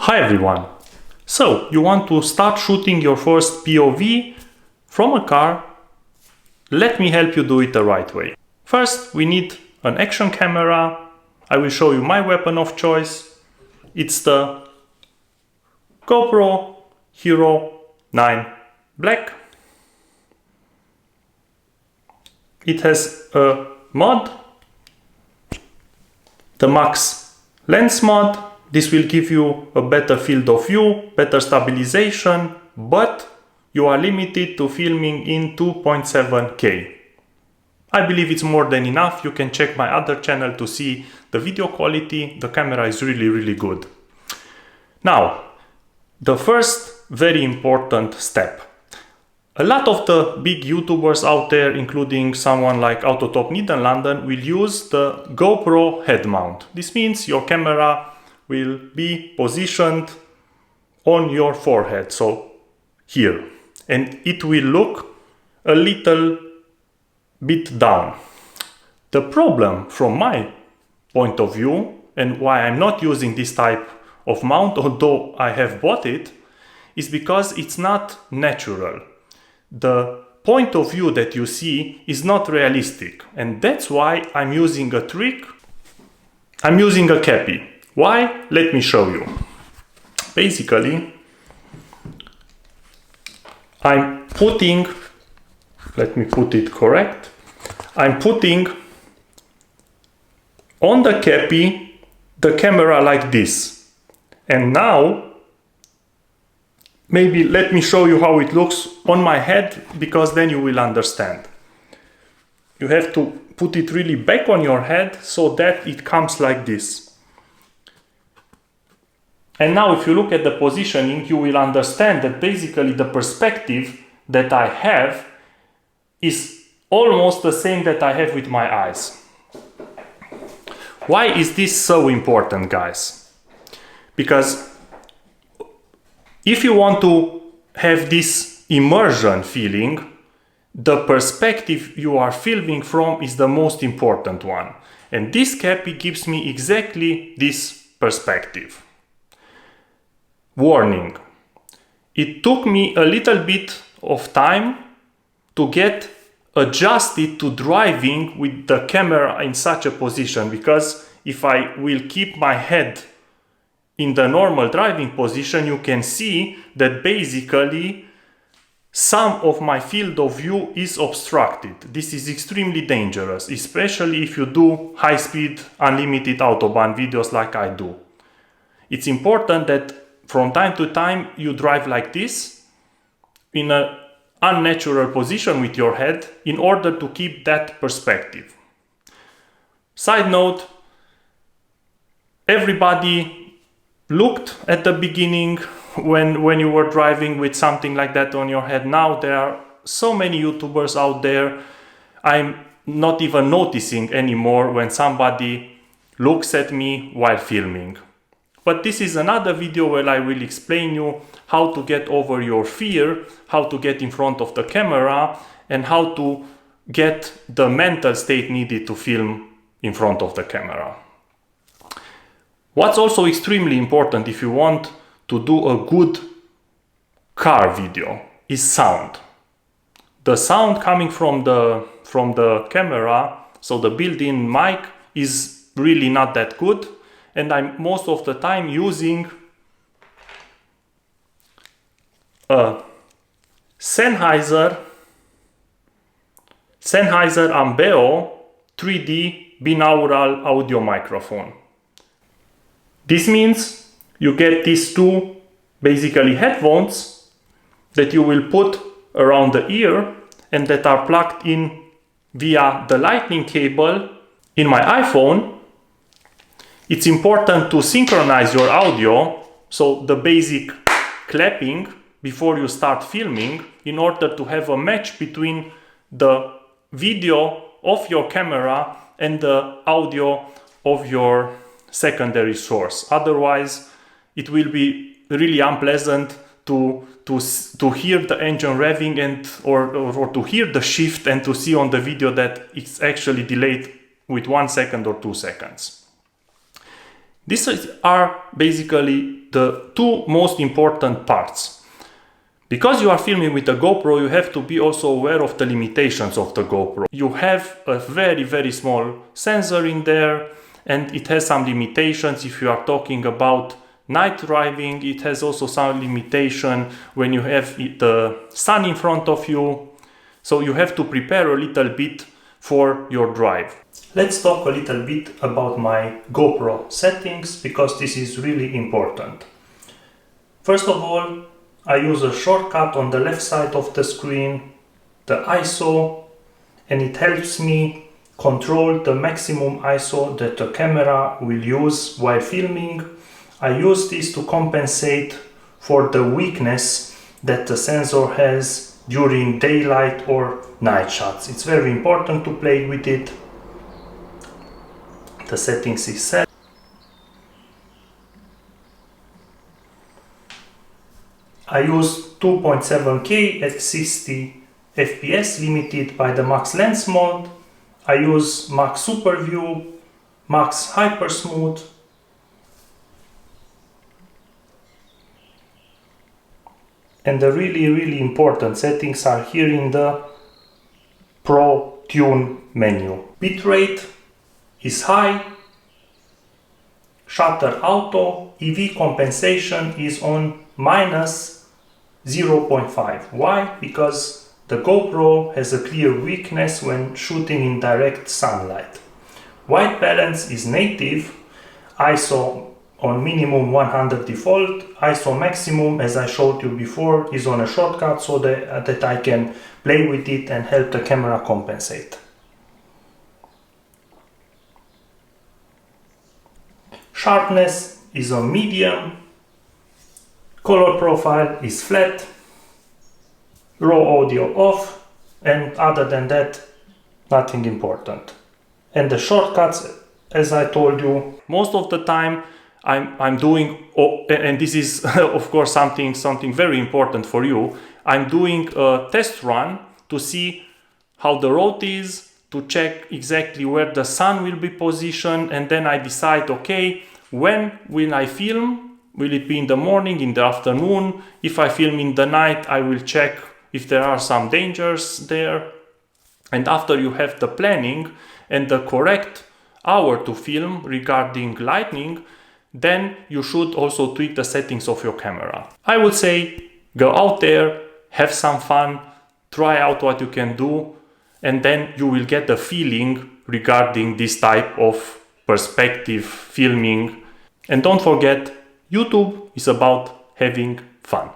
Hi everyone! So, you want to start shooting your first POV from a car? Let me help you do it the right way. First, we need an action camera. I will show you my weapon of choice. It's the GoPro Hero 9 Black. It has a mod, the Max Lens mod. This will give you a better field of view, better stabilization, but you are limited to filming in 2.7K. I believe it's more than enough. You can check my other channel to see the video quality. The camera is really good. Now, the first very important step. A lot of the big YouTubers out there, including someone like Autotop Nederlanden, will use the GoPro head mount. This means your camera will be positioned on your forehead, so here, and it will look a little bit down. The problem from my point of view, and why I'm not using this type of mount, although I have bought it, is because it's not natural. The point of view that you see is not realistic, and that's why I'm using a trick. I'm using a kepi. Why? Let me show you. Basically, I'm putting, let me put it correct, I'm putting on the kepi the camera like this. And now, maybe let me show you how it looks on my head, because then you will understand. You have to put it really back on your head so that it comes like this. And now if you look at the positioning, you will understand that basically the perspective that I have is almost the same that I have with my eyes. Why is this so important, guys? Because if you want to have this immersion feeling, the perspective you are filming from is the most important one. And this kepi gives me exactly this perspective. Warning. It took me a little bit of time to get adjusted to driving with the camera in such a position, because if I will keep my head in the normal driving position, you can see that basically some of my field of view is obstructed. This is extremely dangerous, especially if you do high-speed unlimited autobahn videos like I do. It's important that from time to time you drive like this in an unnatural position with your head in order to keep that perspective. Side note, everybody looked at the beginning when you were driving with something like that on your head. Now there are so many YouTubers out there, I'm not even noticing anymore when somebody looks at me while filming. But this is another video where I will explain you how to get over your fear, how to get in front of the camera, and how to get the mental state needed to film in front of the camera. What's also extremely important if you want to do a good car video is sound. The sound coming from the camera, so the built-in mic, is really not that good. And I'm most of the time using a Sennheiser Ambeo 3D binaural audio microphone. This means you get these two basically headphones that you will put around the ear and that are plugged in via the lightning cable in my iPhone. It's important to synchronize your audio, so the basic clapping before you start filming, in order to have a match between the video of your camera and the audio of your secondary source. Otherwise, it will be really unpleasant to hear the engine revving and or to hear the shift and to see on the video that it's actually delayed with 1 second or 2 seconds. These are basically the two most important parts. Because you are filming with a GoPro, you have to be also aware of the limitations of the GoPro. You have a very small sensor in there, and it has some limitations if you are talking about night driving. It has also some limitation when you have the sun in front of you. So you have to prepare a little bit for your drive. Let's talk a little bit about my GoPro settings, because this is really important. First of all, I use a shortcut on the left side of the screen, the ISO, and it helps me control the maximum ISO that the camera will use while filming. I use this to compensate for the weakness that the sensor has during daylight or night shots. It's very important to play with it. The settings is set. I use 2.7K at 60 FPS, limited by the max lens mode. I use max super view, max hyper smooth, and the really important settings are here in the Pro Tune menu. Bitrate is high, shutter auto, EV compensation is on minus 0.5. Why? Because the GoPro has a clear weakness when shooting in direct sunlight. White balance is native, ISO on minimum 100 default, ISO maximum, as I showed you before, is on a shortcut so that I can play with it and help the camera compensate. Sharpness is on medium, color profile is flat, raw audio off, and other than that, nothing important. And the shortcuts, as I told you, most of the time I'm doing, and this is of course something very important for you, I'm doing a test run to see how the road is, to check exactly where the sun will be positioned, and then I decide, okay, when will I film? Will it be in the morning, in the afternoon? If I film in the night, I will check if there are some dangers there. And after you have the planning and the correct hour to film regarding lighting, then you should also tweak the settings of your camera. I would say go out there, have some fun, try out what you can do, and then you will get a feeling regarding this type of perspective filming. And don't forget, YouTube is about having fun.